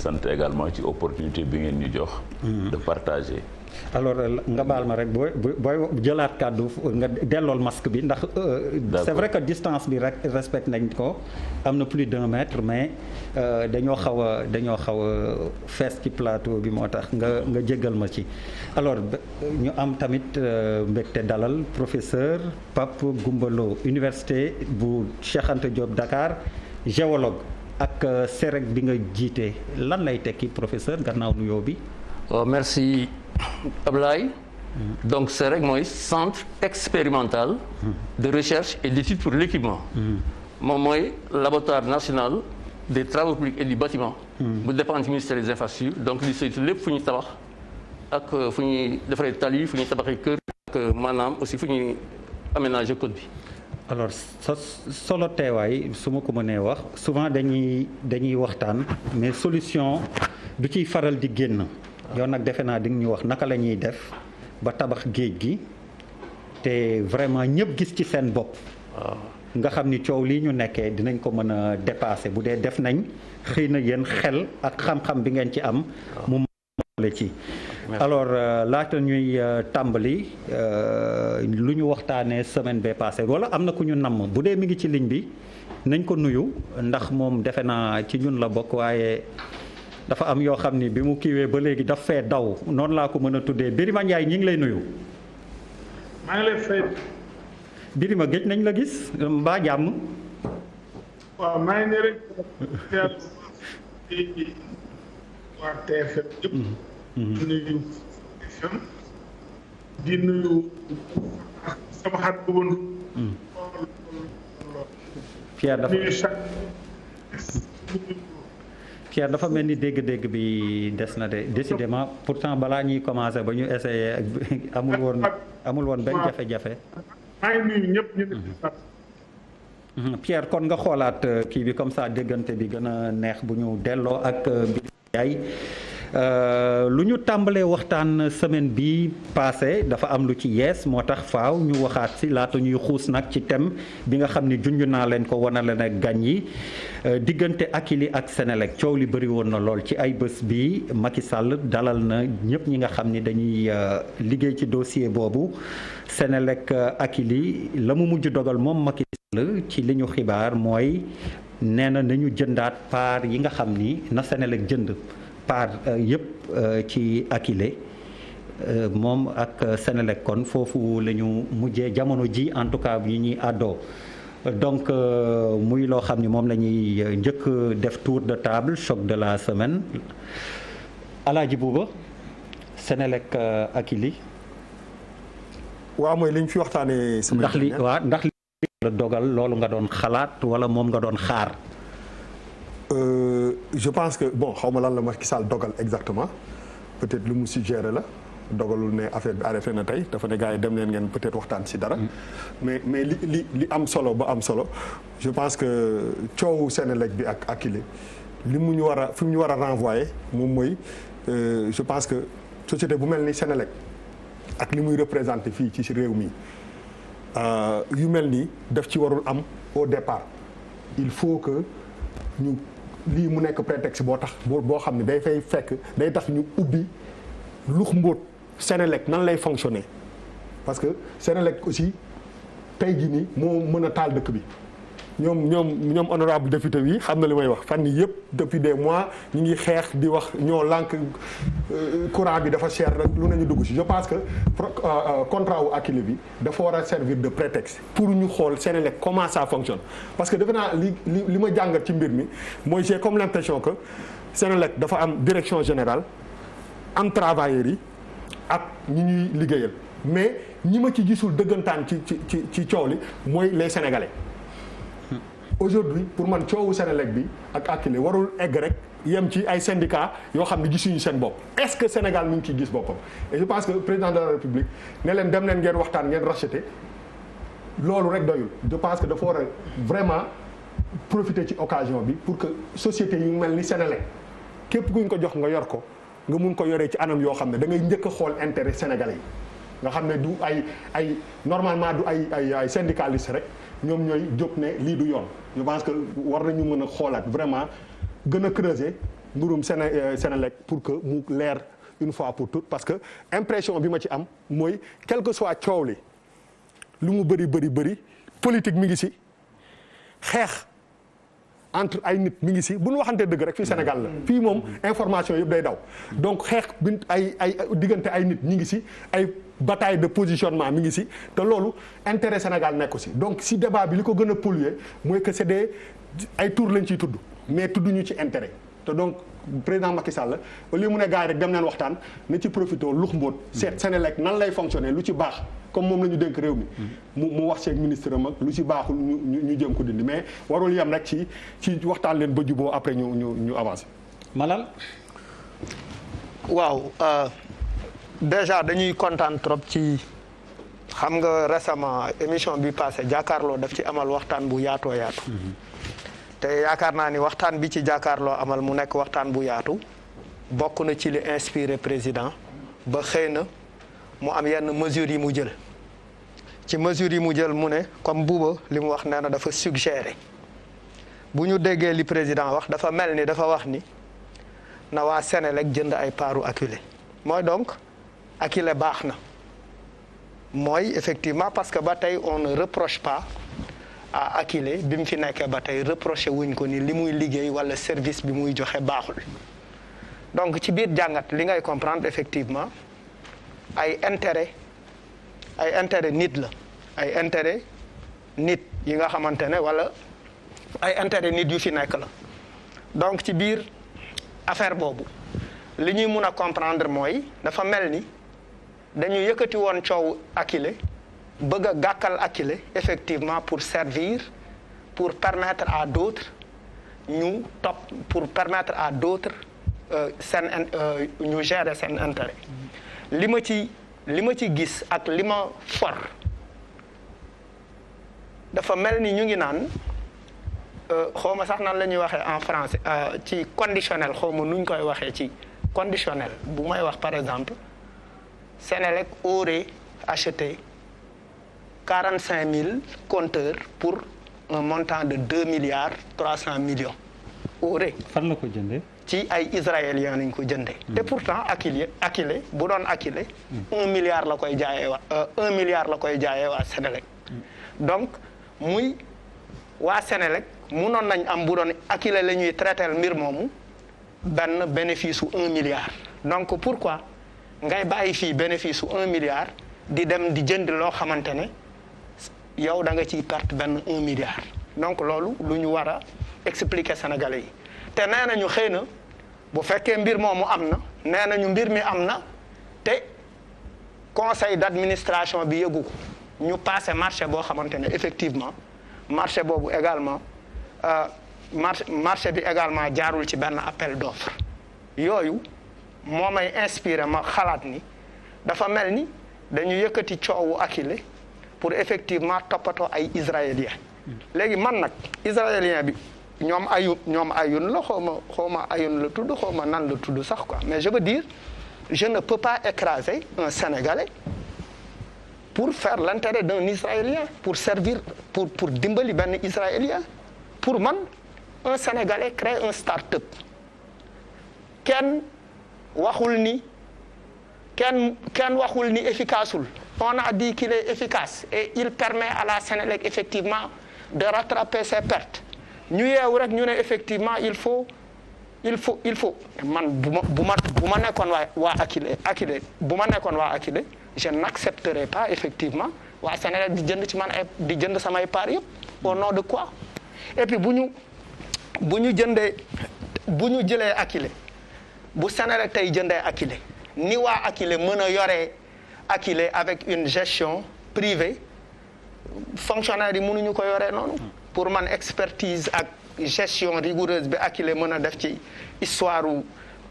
sant également ci opportunité bi ngeen ñu jox. de partager. alors nga baal ma rek booy jëlaat kàddu nga dellool masque bi ndax. c'est vrai que distance bi rek respecte nañ ko am na plus d'1 mètre mais dañoo xaw a fees ci plateau bi moo tax nga jéggal ma ci. alors ñu am tamit mbégte dalal professeur Pape Goumbou Lo université bu Cheikh Anta Diop Dakar géologue ak CEREC bi nga jiite lan lay tekki professeur gannaaw nuyoo bi. merci. Ablaye donc CEREC mooy centre expérimental de recherche et d'études pour l'équipement moom mooy laboratoire national des travaux publics et du bâtiment bu dépendre ci ministère des infrastructures donc li saytu lépp fu ñuy tabax ak fu ñuy defaree tali fu ñuy tabaxee kër ak maanaam aussi fu ñuy aménager côte bi. alors solo teewaay su ma ko mënee wax souvent dañuy waxtaan mais solution du ciy faral di génn. yow nag defe naa di nga ñu wax naka la ñuy def ba tabax géej gi te vraiment ñëpp gis ci seen bopp. nga xam ni coow lii ñu nekkee dinañ ko mën a dépasser bu dee def nañ xëy na yéen xel ak xam-xam bi ngeen ci am. mu mën ci. alors laata ñuy tàmbali lu ñu waxtaanee semaine bee passé wala am na ku ñu namm bu dee mi ngi ci ligne bi nañ ko nuyu ndax moom defe naa ci ñun la bokk waaye. dafa am yoo xam ni bi mu kiiwee ba léegi daf fee daw noonu laa ko mën a tuddee Birima Ndiaye ñi ngi lay nuyu. maa ngi lay fay. Birima géej nañ la gis mbaa jàmm. waaw maa ngi nii rek. waa TFM yëpp. di nuyu di nuyu sama xarit bu woon. Pierre dafa mel ni dégg-dégg bi des na de décidément pourtant balaa ñuy commencer ba ñu essayer amul woon benn jafe-jafe. maa ngi nuyu ñëpp ñu ngi Pierre kon nga xoolaat kii bi comme ça déggante bi gën a neex bu ñu delloo ak mbir yaay lu ñu tàmbalee waxtaan semaine bi passé dafa am lu ci yees moo tax faaw ñu waxaat si laata ñuy xuus nag ci thème bi nga xam ni junj naa leen ko wana leen ak gan yi diggante Akilee ak Senelec coow li bëri woon na lool ci ay bés bi Macky Sall dalal na ñëpp ñi nga xam ni dañuy liggéey ci dossier boobu Senelec Akilee la mu mujj dogal moom Macky Sall ci li ñu xibaar mooy nee na nañu jëndaat part yi nga xam ni na Senelec jënd part yëpp ci Akilee moom ak Senelec kon foofu la ñu mujjee jamono ji en tout cas yi ñuy àddoo donc muy loo xam ni moom la ñuy njëkk def tour de table choc de la semaine Alaaji Buuba Senelec Akilee. waaw mooy li ñu fi waxtaanee. ndax li la dogal loolu nga doon xalaat wala moom nga doon xaar. Je pense que bon xaw ma lan la Macky Sall dogal exactement peut-être lu mu suggéré la dogalul ne affaire bi arrêté na tey dafa ne gars yi dem leen ngeen peut-être waxtaan ci dara. mais li am solo ba am solo je pense que coowu Senelec bi ak Akilee li mu ñu war a fi mu ñu war a renvoyer moom mooy je pense que société bu mel ni Senelec ak li muy représenté fii ci réew mi yu mel nii daf ci warul am au départ il faut que ñu. lii mu nekk prétexte boo tax boo xam ne day fay fekk day tax ñu ubbi lux mbóot Senelec nan lay fonctionner parce que Senelec aussi tey jii nii moo mën a taal dëkk bi ñoom honorable député bi xam na li may wax fan yii yëpp depuis des mois ñu ngi xeex di wax ñoo lànk courant bi dafa cher rek lu nañu dugg ci je pense que contrat wu Akilee bi dafa war a servir de prétexte pour ñu xool Senelec comment ça fonctionne parce que defe naa li ma jàngat ci mbir mi mooy j'ai comme l'impression que Senelec dafa am direction générale am travailleurs yi ak ñi ñuy liggéeyal mais ñi ma ci gisul dëggantaan ci coow li mooy les Sénégalais. Aujourd'hui pour man coowu Senelec bi ak Akilee warul egg rek yem ci ay syndicats yoo xam ne gisuñu seen bopp est-ce que Sénégal mi ngi ciy gis boppam et je pense que président de la République ne leen dem leen ngeen waxtaan ngeen racheter loolu rek doyul je pense que dafa war a vraiment profiter ci occasion bi pour que société yu mel ni Senelec képp kuñ ko jox nga yor ko nga mun ko yoree ci anam yoo xam ne da ngay njëkk a xool intérêt sénégalais yi nga xam ne du ay normalement du ay syndicalistes rek ñoom ñooy jóg ne lii du yoon je pense que war nañu mën a xoolaat vraiment gën a creuser mbirum Senelec pour que mu leer une fois pour toutes parce que impression bi ma ci am mooy quel que soit coow li lu mu bëri politique mi ngi si xeex entre ay nit mi ngi si bu ñu waxantee dëgg rek fii Sénégal la fii moom information yëpp day daw donc xeex bi ay diggante ay nit ñi ngi si ay bataille de positionnement mi ngi si te loolu intérêt Sénégal nekku si donc si débat bi li ko gën a polluer mooy que c'est ay tour lañ ciy tudd mais tudduñu ci intérêt te donc président Macky Sall au lieu mu ne gars yi rek dem leen waxtaan na ci profité lux mbóot seet Senelec nan lay fonctionner lu ci baax comme moom la ñu dénk réew mi mu wax ceeg ministre am ak lu ci baaxul ñu jëm ko dindi mais warul yem rek ci waxtaan leen ba juboo après ñu avancer. Malal. waaw déjà dañuy kontaan trop ci xam nga récemment émission bi passé jàkkaarloo daf ci amal waxtaan bu yaatoo yaatu. te yaakaar naa ni waxtaan bi ci jàkkaarloo amal mu nekk waxtaan bu yaatu bokk na ci li inspiré président ba xëy na mu am yenn mesures yi mu jël ci mesures yi mu jël mu ne comme Bouba li mu wax nee na dafa suggéré bu ñu déggee li président wax dafa mel ni dafa wax ni na waa Senelec jënd ay paaru Akilee mooy donc Akilee baax na mooy effectivement parce que ba tey on ne reproche pas à Akilee bi mu fi nekkee ba tey reproché wuñ ko ni li muy liggéey wala service bi muy joxe baaxul donc ci biir jàngat li ngay comprendre effectivement ay intérêt nit la ay intérêt nit yi nga xamante ne wala ay intérêt nit yu fi nekk la donc ci biir affaire boobu li ñuy mun a comprendre mooy dafa mel ni dañu yëkkati woon coow Akilee bëgg a gàkkal Akilee effectivement pour servir pour permettre à d'autres ñu topp pour permettre à d'autres ñu gérer seen intérêt li ma ci gis ak li ma for dafa mel ni ñu ngi naan xawma sax nan la ñuy waxee en français ci conditionnel xawma nuñ koy waxee ci conditionnel bu may wax par exemple Senelec aurait acheté 45 000 compteurs pour un montant de 2 milliards 300 millions aurait. fan la ko jëndee. ci ay israéliens lañ ko jëndee. te pourtant Akilee bu doon Akilee. 1 milliard la koy jaayee waa Senelec. donc muy waa Senelec munoon nañ am bu doon Akilee la ñuy traiter mbir moomu benn bénéfice su 1 milliard. donc pourquoi ngay bàyyi fii bénéfice su 1 milliard di dem di jënd loo xamante ne yow da nga ciy perte benn 1 milliard. donc loolu lu ñu war a expliquer Sénégalais yi te nee nañu xëy na bu fekkee mbir moomu am na nee nañu mbir mi am na te conseil d'administration bi yëgu ko ñu passé marché boo xamante ne effectivement marché boobu également marché bi également jaarul ci benn appel d'offre yooyu moo may inspiré ma xalaat ni dafa mel ni dañu yëkkati coowu Akilee pour effectivement toppatoo ay israéliens léegi man nag israélien bi ñoom ayun la xawma ayun la tudd xawma nan la tudd sax quoi mais je veux dire je ne peux pas écraser un Sénégalais pour faire l'intérêt d'un Israélien pour servir pour dimbali benn Israélien pour man un Sénégalais crée un start-up kenn waxul ni efficaceul on a dit qu'il est efficace et il permet à la Sénélec effectivement de rattraper ses pertes ñu yeewu rek ñu ne effectivement il faut man bu ma nekkoon waa Akilee bu ma nekkoon waa Akilee je n'accepterai pas effectivement waa Sénélec di jënd ci man di jënd samay part yëpp au nom de quoi et puis bu ñu jëlee Akilee bu Senelec tey jëndee Akilee ni waa Akilee mën a yoree Akilee avec une gestion privée fonctionnaire yi mënuñu ko yoree noonu pour man expertise ak gestion rigoureuse bi Akilee mën a def ci histoire u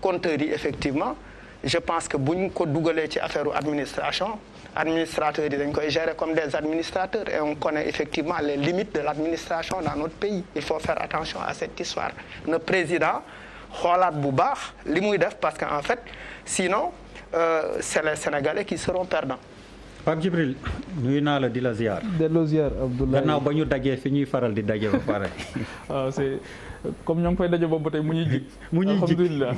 compteurs yi effectivement je pense que buñ ko dugalee ci affaire administration administrateurs yi dañ koy gérer comme des administrateurs et on connaît effectivement les limites de l'administration dans notre pays il faut faire attention à cette histoire le président xoolaat bu baax li muy def parce que en fait sinon c'est les Sénégalais qui seront perdants. Pape Djibril nuyu naa la di la ziar. delloo ziar Abdoulaye gannaaw ba ñu dajee fi ñuy faral di daje ba pare. waaw c'est comme ñoo ngi fay daje boobu ba tey mu ñuy jig. mu ñuy jig alhamdulilah.